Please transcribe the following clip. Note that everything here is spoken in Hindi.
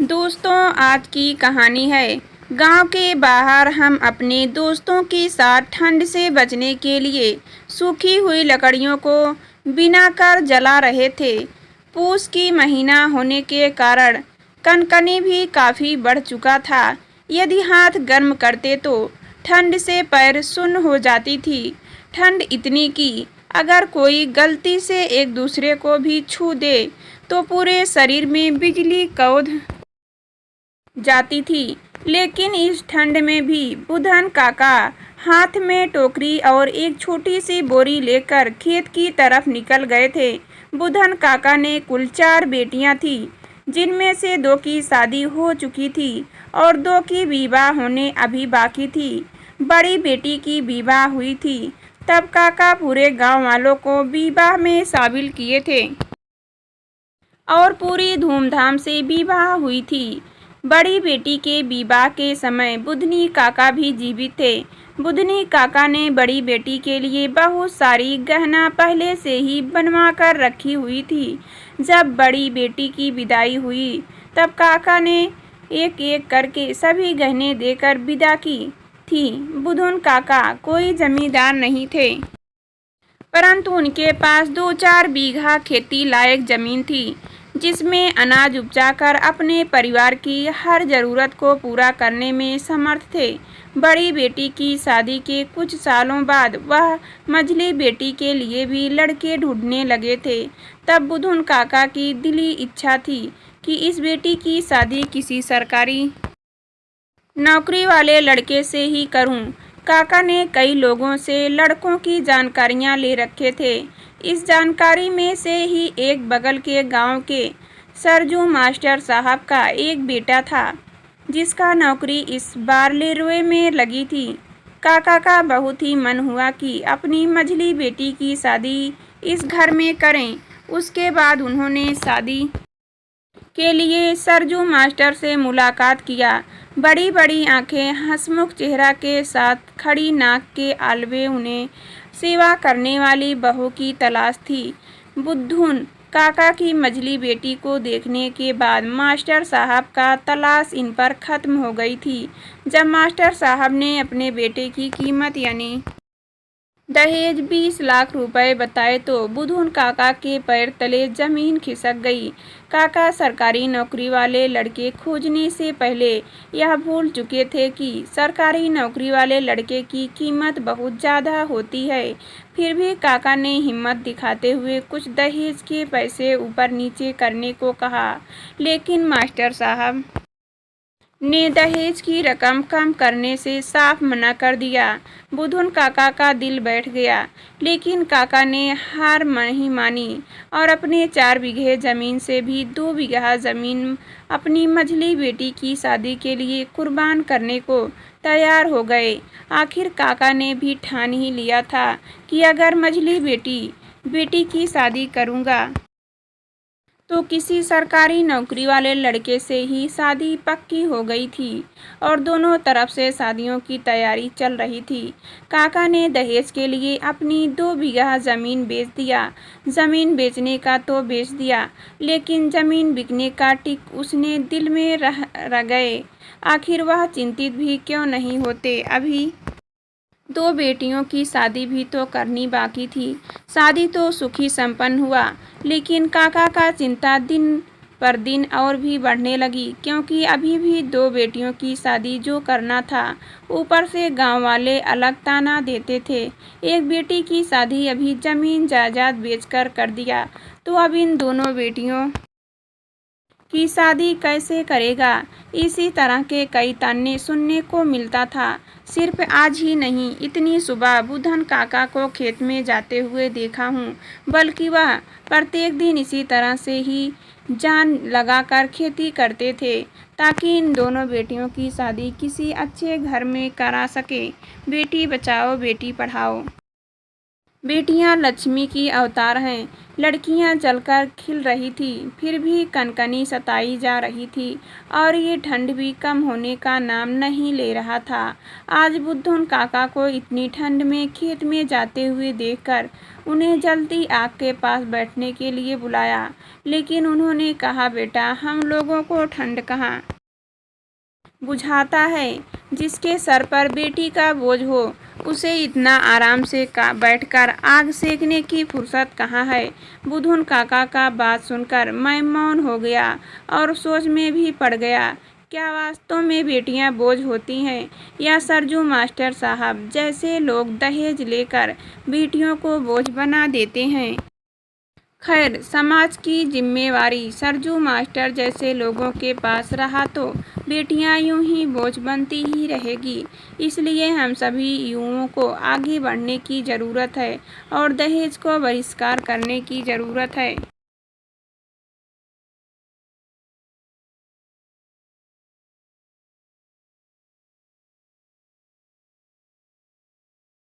दोस्तों, आज की कहानी है। गांव के बाहर हम अपने दोस्तों के साथ ठंड से बचने के लिए सूखी हुई लकड़ियों को बिना कर जला रहे थे। पूस की महीना होने के कारण कनकनी भी काफ़ी बढ़ चुका था। यदि हाथ गर्म करते तो ठंड से पैर सुन्न हो जाती थी। ठंड इतनी कि अगर कोई गलती से एक दूसरे को भी छू दे तो पूरे शरीर में बिजली कौंध जाती थी। लेकिन इस ठंड में भी बुधन काका हाथ में टोकरी और एक छोटी सी बोरी लेकर खेत की तरफ निकल गए थे। बुधन काका ने कुल 4 बेटियां थी, जिनमें से 2 की शादी हो चुकी थी और 2 की विवाह होने अभी बाकी थी। बड़ी बेटी की विवाह हुई थी तब काका पूरे गांव वालों को विवाह में शामिल किए थे और पूरी धूमधाम से विवाह हुई थी। बड़ी बेटी के विवाह के समय बुधनी काका भी जीवित थे। बुधनी काका ने बड़ी बेटी के लिए बहुत सारी गहना पहले से ही बनवा कर रखी हुई थी। जब बड़ी बेटी की विदाई हुई तब काका ने एक एक करके सभी गहने देकर विदा की थी। बुधन काका कोई जमींदार नहीं थे, परंतु उनके पास 2-4 बीघा खेती लायक जमीन थी, जिसमें अनाज उपजाकर अपने परिवार की हर जरूरत को पूरा करने में समर्थ थे। बड़ी बेटी की शादी के कुछ सालों बाद वह मझली बेटी के लिए भी लड़के ढूंढने लगे थे। तब बुधन काका की दिली इच्छा थी कि इस बेटी की शादी किसी सरकारी नौकरी वाले लड़के से ही करूं। काका ने कई लोगों से लड़कों की जानकारियां ले रखे थे। इस जानकारी में से ही एक बगल के गांव के सरजू मास्टर साहब का एक बेटा था, जिसका नौकरी इस बार रेलवे में लगी थी। काका का बहुत ही मन हुआ कि अपनी मझली बेटी की शादी इस घर में करें। उसके बाद उन्होंने शादी के लिए सरजू मास्टर से मुलाकात किया। बड़ी बड़ी आंखें, हंसमुख चेहरा के साथ खड़ी नाक के आलवे उन्हें सेवा करने वाली बहू की तलाश थी। बुद्धून काका की मझली बेटी को देखने के बाद मास्टर साहब का तलाश इन पर खत्म हो गई थी। जब मास्टर साहब ने अपने बेटे की कीमत यानी दहेज 20 लाख रुपए बताए तो बुधन काका के पैर तले जमीन खिसक गई। काका सरकारी नौकरी वाले लड़के खोजने से पहले यह भूल चुके थे कि सरकारी नौकरी वाले लड़के की कीमत बहुत ज़्यादा होती है। फिर भी काका ने हिम्मत दिखाते हुए कुछ दहेज के पैसे ऊपर नीचे करने को कहा, लेकिन मास्टर साहब ने दहेज की रकम कम करने से साफ मना कर दिया। बुधन काका का दिल बैठ गया, लेकिन काका ने हार नहीं मानी और अपने 4 बीघे जमीन से भी 2 बीघा जमीन अपनी मझली बेटी की शादी के लिए कुर्बान करने को तैयार हो गए। आखिर काका ने भी ठान ही लिया था कि अगर मझली बेटी की शादी करूँगा तो किसी सरकारी नौकरी वाले लड़के से ही शादी पक्की हो गई थी और दोनों तरफ से शादियों की तैयारी चल रही थी। काका ने दहेज के लिए अपनी 2 बीघा ज़मीन बेच दिया। ज़मीन बेचने का तो बेच दिया, लेकिन ज़मीन बिकने का टिक उसने दिल में रह गए। आखिर वह चिंतित भी क्यों नहीं होते। अभी 2 बेटियों की शादी भी तो करनी बाकी थी। शादी तो सुखी संपन्न हुआ, लेकिन काका का चिंता दिन पर दिन और भी बढ़ने लगी, क्योंकि अभी भी 2 बेटियों की शादी जो करना था, ऊपर से गांव वाले अलग ताना देते थे। एक बेटी की शादी अभी जमीन जायदाद बेचकर कर दिया, तो अब इन दोनों बेटियों की शादी कैसे करेगा। इसी तरह के कई ताने सुनने को मिलता था। सिर्फ आज ही नहीं, इतनी सुबह बुधन काका को खेत में जाते हुए देखा हूँ, बल्कि वह प्रत्येक दिन इसी तरह से ही जान लगाकर खेती करते थे, ताकि इन दोनों बेटियों की शादी किसी अच्छे घर में करा सके। बेटी बचाओ बेटी पढ़ाओ बेटियां लक्ष्मी की अवतार हैं। लड़कियां जलकर खिल रही थी, फिर भी कनकनी सताई जा रही थी और ये ठंड भी कम होने का नाम नहीं ले रहा था। आज बुद्धन काका को इतनी ठंड में खेत में जाते हुए देखकर उन्हें जल्दी आग के पास बैठने के लिए बुलाया, लेकिन उन्होंने कहा, बेटा, हम लोगों को ठंड कहाँ बुझाता है। जिसके सर पर बेटी का बोझ हो, उसे इतना आराम से बैठकर आग सेकने की फुर्सत कहाँ है। बुधुन काका का बात सुनकर मैं मौन हो गया और सोच में भी पड़ गया। क्या वास्तव में बेटियां बोझ होती हैं, या सरजू मास्टर साहब जैसे लोग दहेज लेकर बेटियों को बोझ बना देते हैं। खैर, समाज की जिम्मेवारी सरजू मास्टर जैसे लोगों के पास रहा तो बेटियां यूं ही बोझ बनती ही रहेगी। इसलिए हम सभी युवाओं को आगे बढ़ने की ज़रूरत है और दहेज को बहिष्कार करने की ज़रूरत है।